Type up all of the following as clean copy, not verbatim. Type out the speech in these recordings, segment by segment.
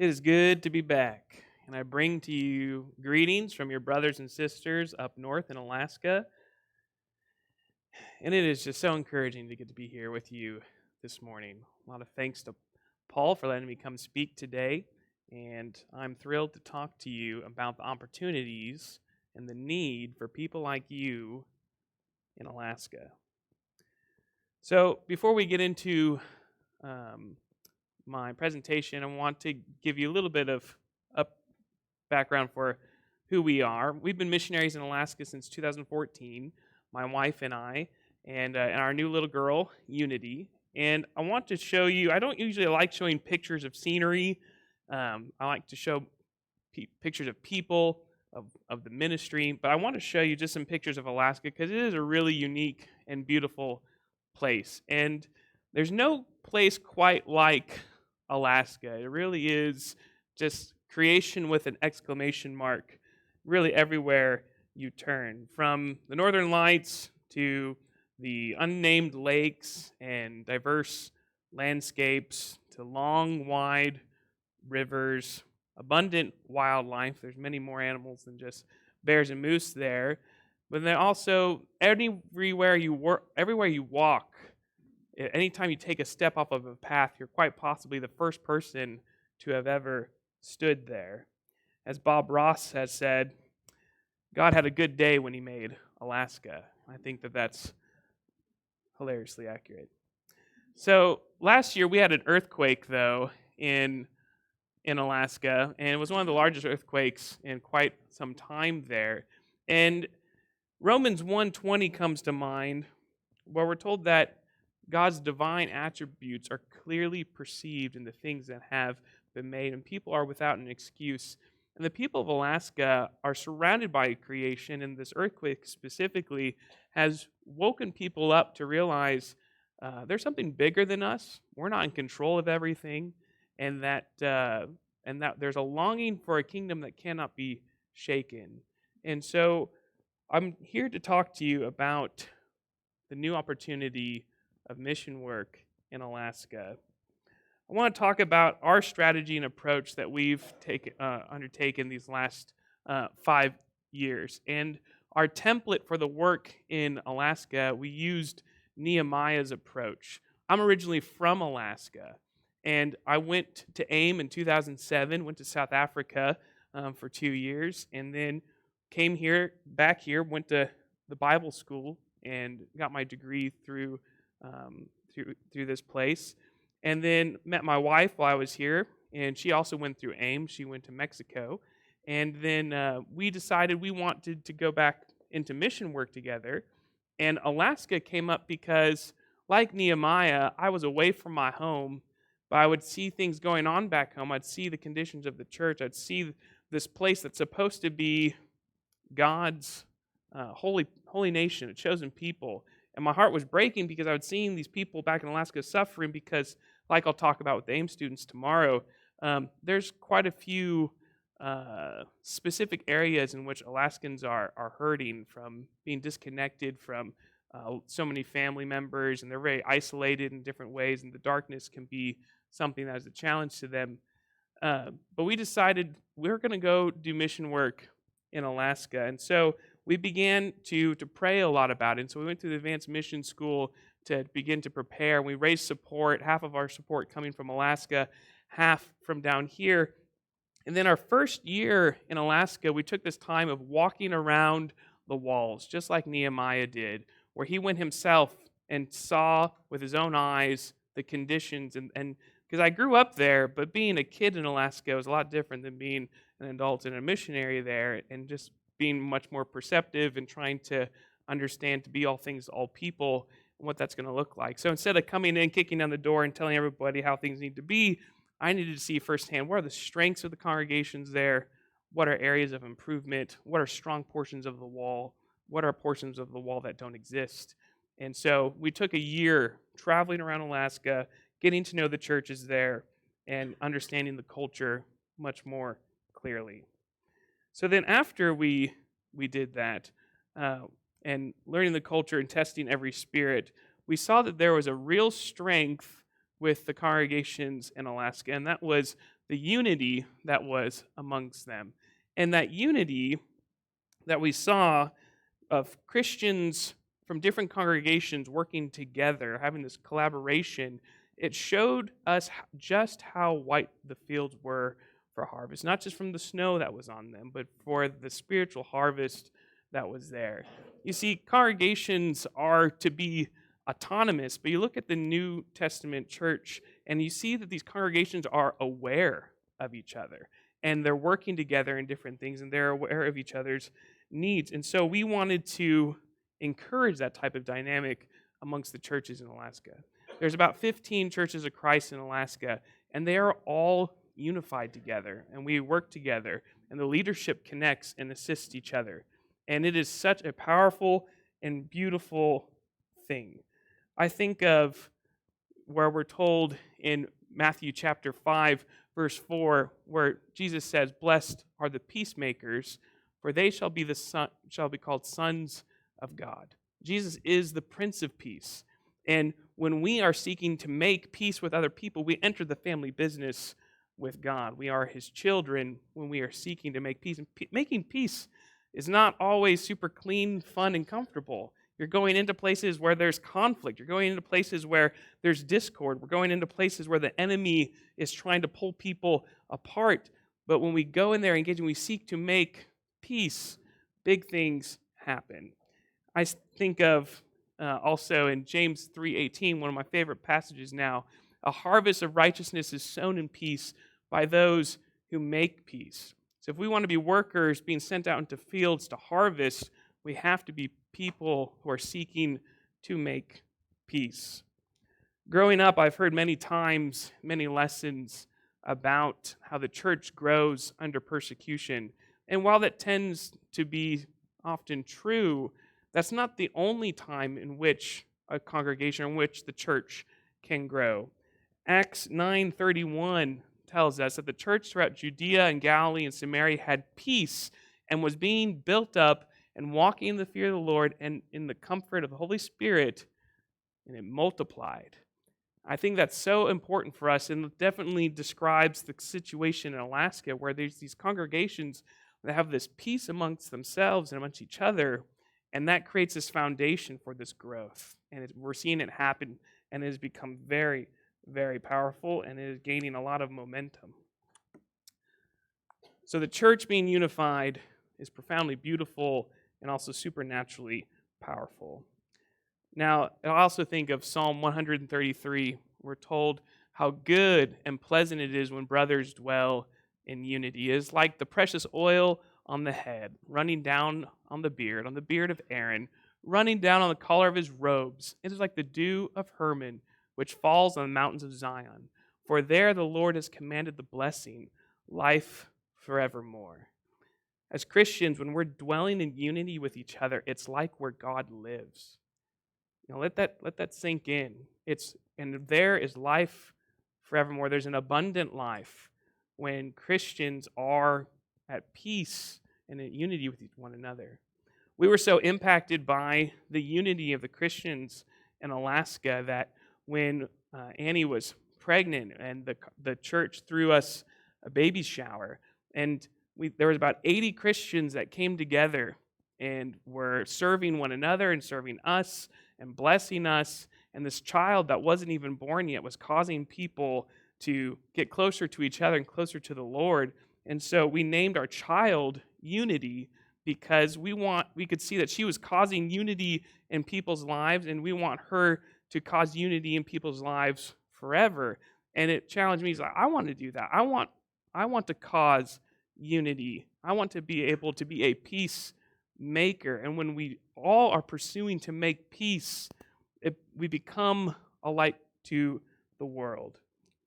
It is good to be back, and I bring to you greetings from your brothers and sisters up north in Alaska. And it is just so encouraging to get to be here with you this morning. A lot of thanks to Paul for letting me come speak today, and I'm thrilled to talk to you about the opportunities and the need for people like you in Alaska. So, before we get into um, my presentation, I want to give you a little bit of a background for who we are. We've been missionaries in Alaska since 2014, my wife and I, and our new little girl, Unity. And I want to show you, I don't usually like showing pictures of scenery. I like to show pictures of people, of the ministry, but I want to show you just some pictures of Alaska because it is a really unique and beautiful place. And there's no place quite like Alaska. It really is just creation with an exclamation mark, really everywhere you turn. From the northern lights to the unnamed lakes and diverse landscapes to long, wide rivers, abundant wildlife. There's many more animals than just bears and moose there. But then also everywhere you walk, anytime you take a step off of a path, you're quite possibly the first person to have ever stood there. As Bob Ross has said, God had a good day when he made Alaska. I think that that's hilariously accurate. So last year we had an earthquake, though, in Alaska, and it was one of the largest earthquakes in quite some time there. And Romans 1:20 comes to mind, where we're told that God's divine attributes are clearly perceived in the things that have been made, and people are without an excuse. And the people of Alaska are surrounded by creation, and this earthquake specifically has woken people up to realize there's something bigger than us. We're not in control of everything, and that there's a longing for a kingdom that cannot be shaken. And so I'm here to talk to you about the new opportunity of mission work in Alaska. I want to talk about our strategy and approach that we've undertaken these last 5 years. And our template for the work in Alaska, we used Nehemiah's approach. I'm originally from Alaska, and I went to AIM in 2007, went to South Africa for 2 years, and then came back here, went to the Bible school, and got my degree through this place. And then met my wife while I was here, and she also went through AIM. She went to Mexico. And then we decided we wanted to go back into mission work together. And Alaska came up because, like Nehemiah, I was away from my home, but I would see things going on back home. I'd see the conditions of the church. I'd see this place that's supposed to be God's holy nation, a chosen people. And my heart was breaking because I was seeing these people back in Alaska suffering because, like I'll talk about with the AIM students tomorrow, there's quite a few specific areas in which Alaskans are hurting from being disconnected from so many family members, and they're very isolated in different ways, and the darkness can be something that is a challenge to them. But we decided we're going to go do mission work in Alaska, and so we began to pray a lot about it. And so we went to the advanced mission school to begin to prepare. We raised support, half of our support coming from Alaska, half from down here. And then our first year in Alaska, we took this time of walking around the walls, just like Nehemiah did, where he went himself and saw with his own eyes the conditions. And because I grew up there, but being a kid in Alaska was a lot different than being an adult and a missionary there, and just being much more perceptive and trying to understand to be all things to all people and what that's going to look like. So instead of coming in, kicking down the door, and telling everybody how things need to be, I needed to see firsthand what are the strengths of the congregations there, what are areas of improvement, what are strong portions of the wall, what are portions of the wall that don't exist. And so we took a year traveling around Alaska, getting to know the churches there, and understanding the culture much more clearly. So then after we did that, and learning the culture and testing every spirit, we saw that there was a real strength with the congregations in Alaska, and that was the unity that was amongst them. And that unity that we saw of Christians from different congregations working together, having this collaboration, it showed us just how white the fields were for harvest, not just from the snow that was on them, but for the spiritual harvest that was there. You see, congregations are to be autonomous, but you look at the New Testament church and you see that these congregations are aware of each other and they're working together in different things and they're aware of each other's needs. And so we wanted to encourage that type of dynamic amongst the churches in Alaska. There's about 15 churches of Christ in Alaska, and they are all unified together, and we work together, and the leadership connects and assists each other. And it is such a powerful and beautiful thing. I think of where we're told in Matthew chapter 5, verse 4, where Jesus says, "Blessed are the peacemakers, for they shall be called sons of God." Jesus is the Prince of Peace. And when we are seeking to make peace with other people, we enter the family business with God. We are his children when we are seeking to make peace. And making peace is not always super clean, fun, and comfortable. You're going into places where there's conflict. You're going into places where there's discord. We're going into places where the enemy is trying to pull people apart. But when we go in there and engage and we seek to make peace, big things happen. I think of also in James 3:18, one of my favorite passages now, "A harvest of righteousness is sown in peace by those who make peace." So if we want to be workers being sent out into fields to harvest, we have to be people who are seeking to make peace. Growing up, I've heard many times, many lessons about how the church grows under persecution. And while that tends to be often true, that's not the only time in which a congregation, in which the church can grow. Acts 9:31 tells us that the church throughout Judea and Galilee and Samaria had peace and was being built up and walking in the fear of the Lord and in the comfort of the Holy Spirit, and it multiplied. I think that's so important for us, and it definitely describes the situation in Alaska where there's these congregations that have this peace amongst themselves and amongst each other, and that creates this foundation for this growth. And we're seeing it happen, and it has become very, very powerful, and it is gaining a lot of momentum. So the church being unified is profoundly beautiful and also supernaturally powerful. Now, I also think of Psalm 133. We're told how good and pleasant it is when brothers dwell in unity. It is like the precious oil on the head, running down on the beard of Aaron, running down on the collar of his robes. It is like the dew of Hermon, which falls on the mountains of Zion. For there the Lord has commanded the blessing, life forevermore. As Christians, when we're dwelling in unity with each other, it's like where God lives. Let that sink in. And there is life forevermore. There's an abundant life when Christians are at peace and in unity with one another. We were so impacted by the unity of the Christians in Alaska that when Annie was pregnant and the church threw us a baby shower, and there was about 80 Christians that came together and were serving one another and serving us and blessing us. And this child that wasn't even born yet was causing people to get closer to each other and closer to the Lord. And so we named our child Unity because we could see that she was causing unity in people's lives, and we want her to cause unity in people's lives forever. And it challenged me. It's like, I want to do that. I want to cause unity. I want to be able to be a peacemaker. And when we all are pursuing to make peace, we become a light to the world.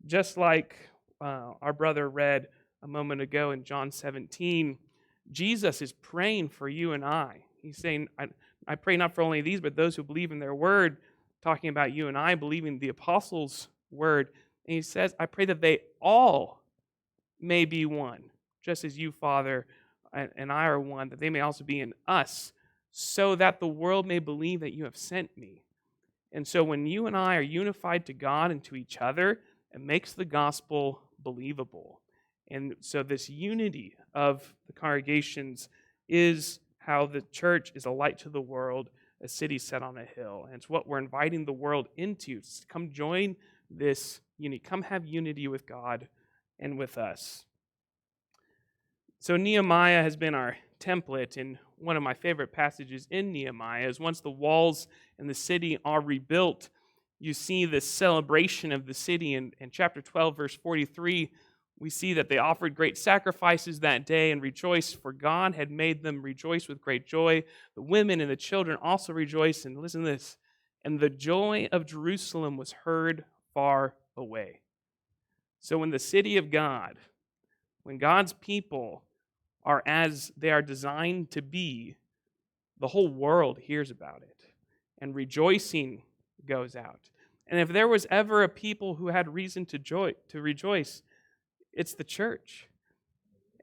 Just like our brother read a moment ago in John 17, Jesus is praying for you and I. He's saying, I pray not for only these, but those who believe in their word, talking about you and I believing the apostles' word. And he says, I pray that they all may be one, just as you, Father, and I are one, that they may also be in us, so that the world may believe that you have sent me. And so when you and I are unified to God and to each other, it makes the gospel believable. And so this unity of the congregations is how the church is a light to the world, a city set on a hill. And it's what we're inviting the world into. Come join this unity. Come have unity with God and with us. So Nehemiah has been our template, and one of my favorite passages in Nehemiah is once the walls and the city are rebuilt, you see this celebration of the city. In chapter 12, verse 43, we see that they offered great sacrifices that day and rejoiced, for God had made them rejoice with great joy. The women and the children also rejoiced, and listen to this, and the joy of Jerusalem was heard far away. So when the city of God, when God's people are as they are designed to be, the whole world hears about it, and rejoicing goes out. And if there was ever a people who had reason to rejoice, it's the church.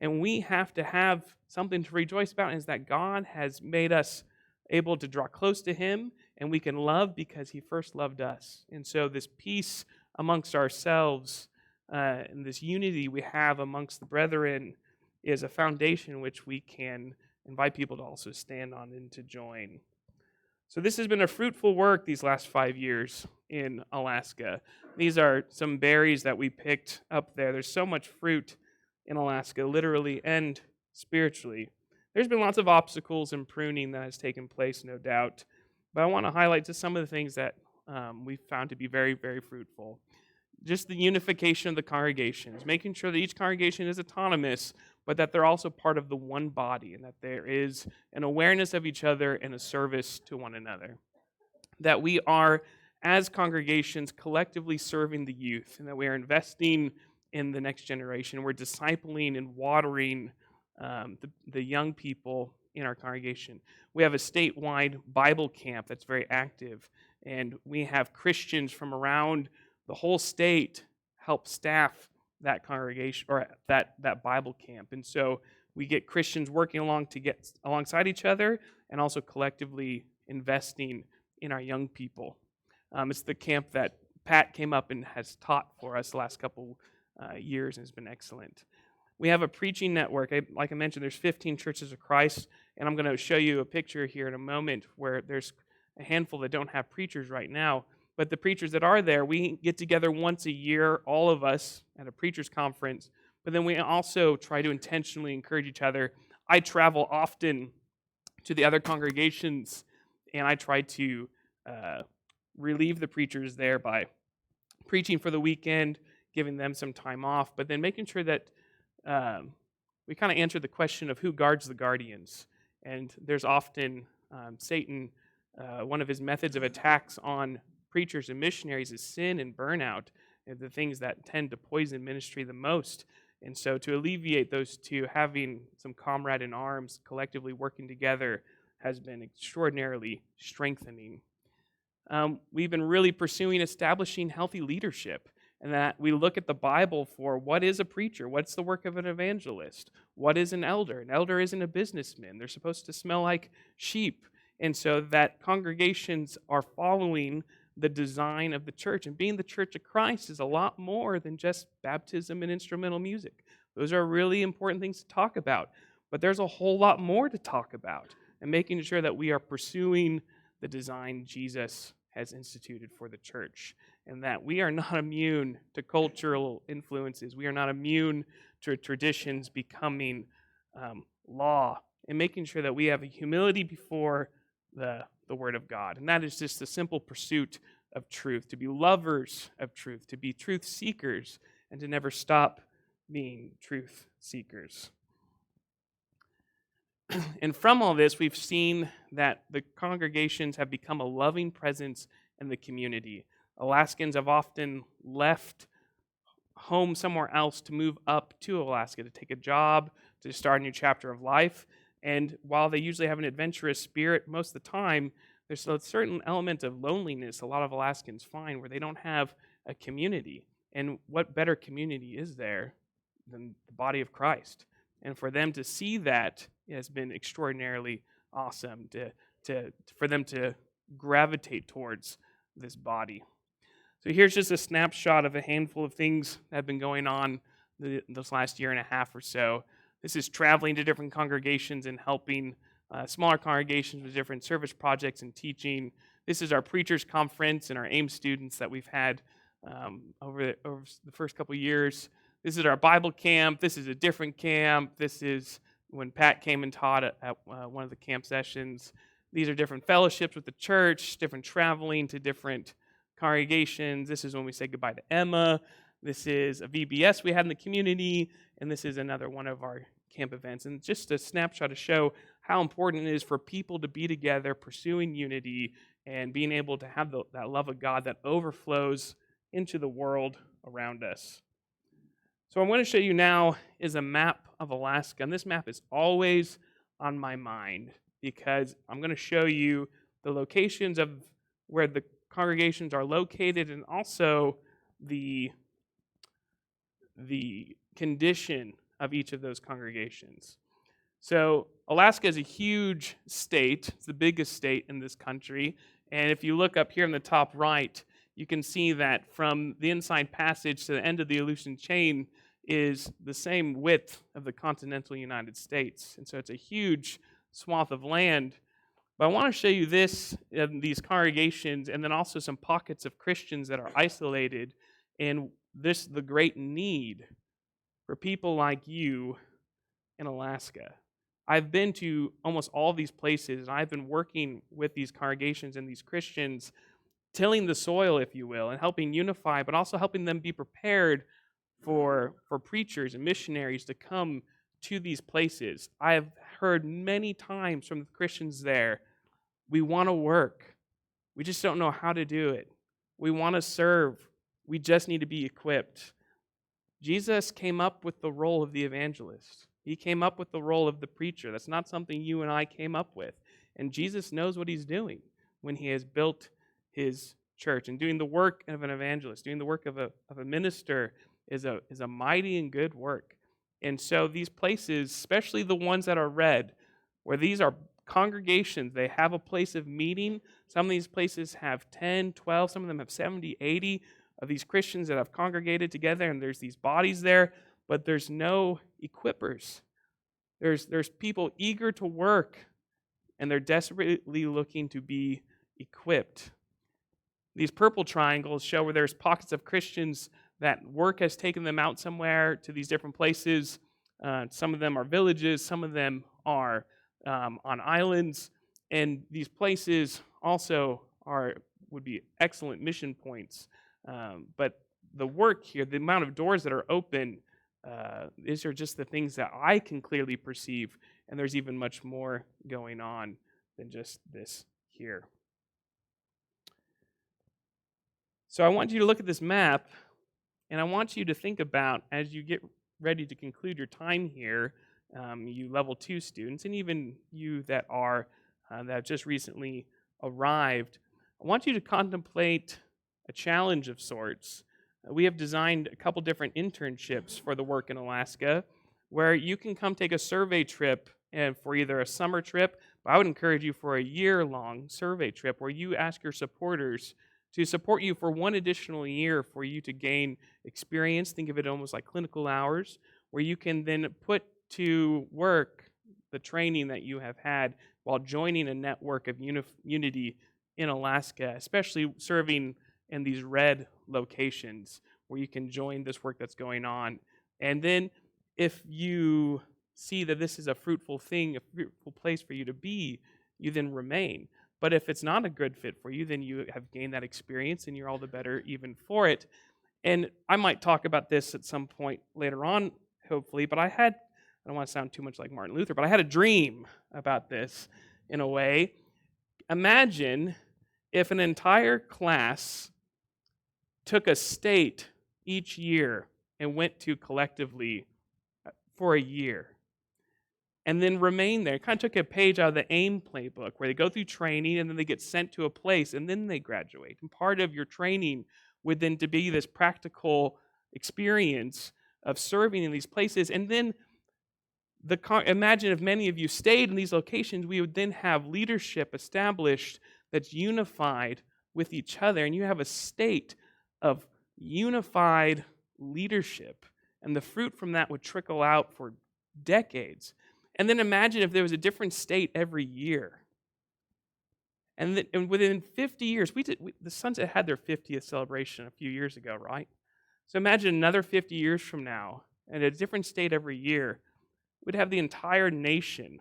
And we have to have something to rejoice about, and is that God has made us able to draw close to Him, and we can love because He first loved us. And so this peace amongst ourselves and this unity we have amongst the brethren is a foundation which we can invite people to also stand on and to join. So this has been a fruitful work these last 5 years in Alaska. These are some berries that we picked up there. There's so much fruit in Alaska, literally and spiritually. There's been lots of obstacles and pruning that has taken place, no doubt. But I want to highlight just some of the things that we found to be very, very fruitful. Just the unification of the congregations, making sure that each congregation is autonomous, but that they're also part of the one body, and that there is an awareness of each other and a service to one another. That we are, as congregations, collectively serving the youth, and that we are investing in the next generation. We're discipling and watering the young people in our congregation. We have a statewide Bible camp that's very active, and we have Christians from around the whole state help staff that congregation or that Bible camp. And so we get Christians working alongside each other and also collectively investing in our young people. It's the camp that Pat came up and has taught for us the last couple years, and has been excellent. We have a preaching network. Like I mentioned, there's 15 Churches of Christ, and I'm going to show you a picture here in a moment where there's a handful that don't have preachers right now. But the preachers that are there, we get together once a year, all of us, at a preachers conference. But then we also try to intentionally encourage each other. I travel often to the other congregations, and I try to relieve the preachers there by preaching for the weekend, giving them some time off, but then making sure that we kind of answer the question of who guards the guardians. And there's often Satan, one of his methods of attacks on preachers and missionaries is sin and burnout, and the things that tend to poison ministry the most. And so to alleviate those two, having some comrade in arms, collectively working together, has been extraordinarily strengthening. We've been really pursuing establishing healthy leadership, and that we look at the Bible for what is a preacher, what's the work of an evangelist, what is an elder. An elder isn't a businessman. They're supposed to smell like sheep. And so that congregations are following the design of the church. And being the Church of Christ is a lot more than just baptism and instrumental music. Those are really important things to talk about. But there's a whole lot more to talk about, and making sure that we are pursuing the design Jesus has instituted for the church, and that we are not immune to cultural influences. We are not immune to traditions becoming law, and making sure that we have a humility before the Word of God. And that is just the simple pursuit of truth, to be lovers of truth, to be truth seekers, and to never stop being truth seekers. And from all this, we've seen that the congregations have become a loving presence in the community. Alaskans have often left home somewhere else to move up to Alaska, to take a job, to start a new chapter of life. And while they usually have an adventurous spirit most of the time, there's a certain element of loneliness a lot of Alaskans find where they don't have a community. And what better community is there than the body of Christ? And for them to see that has been extraordinarily awesome, for them to gravitate towards this body. So here's just a snapshot of a handful of things that have been going on this last year and a half or so. This is traveling to different congregations and helping smaller congregations with different service projects and teaching. This is our preachers conference and our AIM students that we've had over the first couple years. This is our Bible camp. This is a different camp. This is when Pat came and taught at one of the camp sessions. These are different fellowships with the church, different traveling to different congregations. This is when we say goodbye to Emma. This is a VBS we had in the community, and this is another one of our camp events. And just a snapshot to show how important it is for people to be together, pursuing unity, and being able to have that love of God that overflows into the world around us. So what I'm going to show you now is a map of Alaska, and this map is always on my mind because I'm going to show you the locations of where the congregations are located and also the condition of each of those congregations. So Alaska is a huge state. It's the biggest state in this country. And if you look up here in the top right, you can see that from the Inside Passage to the end of the Aleutian Chain is the same width of the continental United States. And so it's a huge swath of land. But I want to show you these congregations, and then also some pockets of Christians that are isolated, and the great need for people like you in Alaska. I've been to almost all these places, and I've been working with these congregations and these Christians, tilling the soil, if you will, and helping unify, but also helping them be prepared for preachers and missionaries to come to these places. I have heard many times from the Christians there, we want to work. We just don't know how to do it. We want to serve. We just need to be equipped. Jesus came up with the role of the evangelist. He came up with the role of the preacher. That's not something you and I came up with. And Jesus knows what he's doing when he has built his church. And doing the work of an evangelist, doing the work of a minister is a mighty and good work. And so these places, especially the ones that are red, where these are congregations, they have a place of meeting. Some of these places have 10, 12, some of them have 70, 80 of these Christians that have congregated together, and there's these bodies there, but there's no equippers. There's people eager to work, and they're desperately looking to be equipped. These purple triangles show where there's pockets of Christians that work has taken them out somewhere to these different places. Some of them are villages, some of them are on islands, and these places also would be excellent mission points. But the work here, the amount of doors that are open, these are just the things that I can clearly perceive, and there's even much more going on than just this here. So I want you to look at this map, and I want you to think about, as you get ready to conclude your time here, you level 2 students, and even you that have just recently arrived, I want you to contemplate a challenge of sorts. We have designed a couple different internships for the work in Alaska, where you can come take a survey trip, and for either a summer trip, but I would encourage you for a year-long survey trip where you ask your supporters to support you for one additional year for you to gain experience. Think of it almost like clinical hours, where you can then put to work the training that you have had while joining a network of unity in Alaska, especially serving in these red locations where you can join this work that's going on. And then if you see that this is a fruitful thing, a fruitful place for you to be, you then remain. But if it's not a good fit for you, then you have gained that experience and you're all the better even for it. And I might talk about this at some point later on, hopefully, but I don't want to sound too much like Martin Luther, but I had a dream about this in a way. Imagine if an entire class took a state each year and went to collectively for a year and then remained there. It kind of took a page out of the AIM playbook where they go through training and then they get sent to a place and then they graduate. And part of your training would then to be this practical experience of serving in these places. And then imagine if many of you stayed in these locations, we would then have leadership established that's unified with each other. And you have a state of unified leadership and the fruit from that would trickle out for decades. And then imagine if there was a different state every year. And within 50 years, the Sunset had their 50th celebration a few years ago, right? So imagine another 50 years from now, and a different state every year, we'd have the entire nation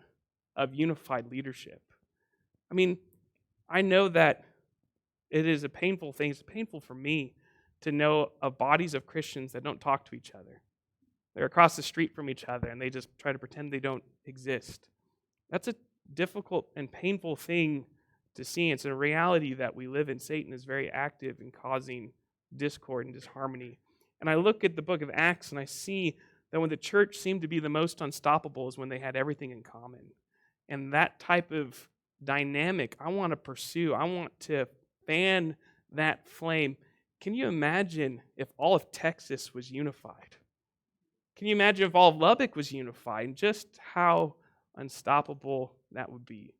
of unified leadership. I mean, I know that it is a painful thing. It's painful for me to know of bodies of Christians that don't talk to each other. They're across the street from each other, and they just try to pretend they don't exist. That's a difficult and painful thing to see. It's a reality that we live in. Satan is very active in causing discord and disharmony. And I look at the book of Acts, and I see that when the church seemed to be the most unstoppable is when they had everything in common. And that type of dynamic I want to pursue. I want to fan that flame. Can you imagine if all of Texas was unified? Can you imagine if all of Lubbock was unified, and just how unstoppable that would be?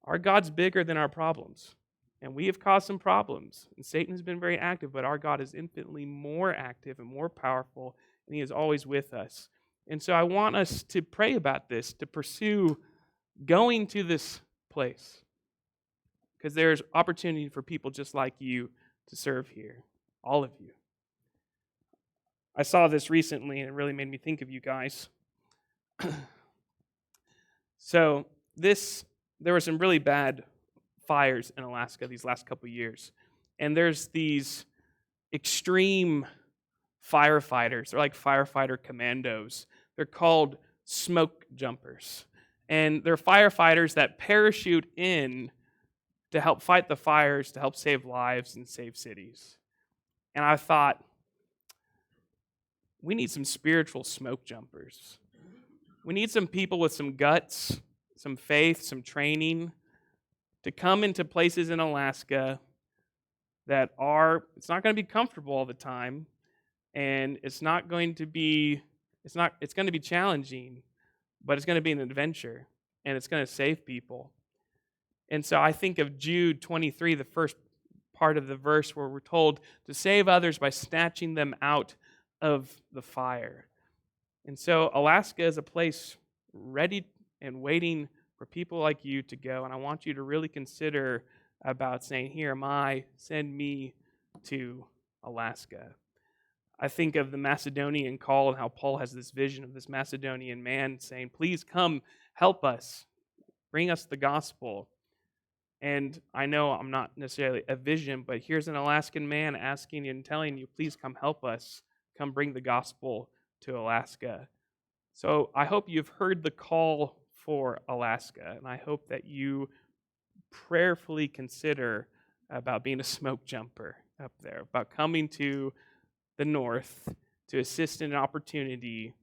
Our God's bigger than our problems, and we have caused some problems, and Satan has been very active, but our God is infinitely more active and more powerful, and he is always with us. And so I want us to pray about this, to pursue going to this place, because there's opportunity for people just like you to serve here, all of you. I saw this recently, and it really made me think of you guys. So there were some really bad fires in Alaska these last couple of years, and there's these extreme firefighters. They're like firefighter commandos. They're called Smokejumpers, and they're firefighters that parachute in to help fight the fires, to help save lives and save cities. And I thought, we need some spiritual smoke jumpers. We need some people with some guts, some faith, some training to come into places in Alaska that it's not going to be comfortable all the time, and it's going to be challenging, but it's going to be an adventure, and it's going to save people. And so I think of Jude 23, the first part of the verse where we're told to save others by snatching them out of the fire. And so Alaska is a place ready and waiting for people like you to go. And I want you to really consider about saying, here am I, send me to Alaska. I think of the Macedonian call and how Paul has this vision of this Macedonian man saying, please come help us, bring us the gospel. And I know I'm not necessarily a vision, but here's an Alaskan man asking and telling you, please come help us. Come bring the gospel to Alaska. So I hope you've heard the call for Alaska, and I hope that you prayerfully consider about being a smoke jumper up there, about coming to the north to assist in an opportunity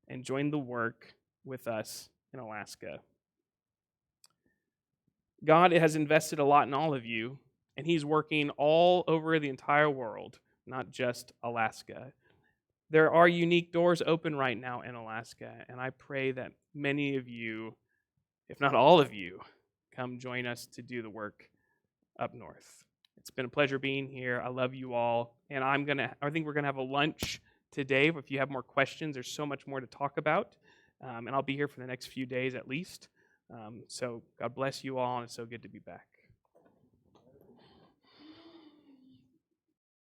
and join the work with us in Alaska. God has invested a lot in all of you, and he's working all over the entire world, not just Alaska. There are unique doors open right now in Alaska, and I pray that many of you, if not all of you, come join us to do the work up north. It's been a pleasure being here. I love you all, and I think we're gonna have a lunch today. If you have more questions, there's so much more to talk about, and I'll be here for the next few days at least. So God bless you all, and it's so good to be back.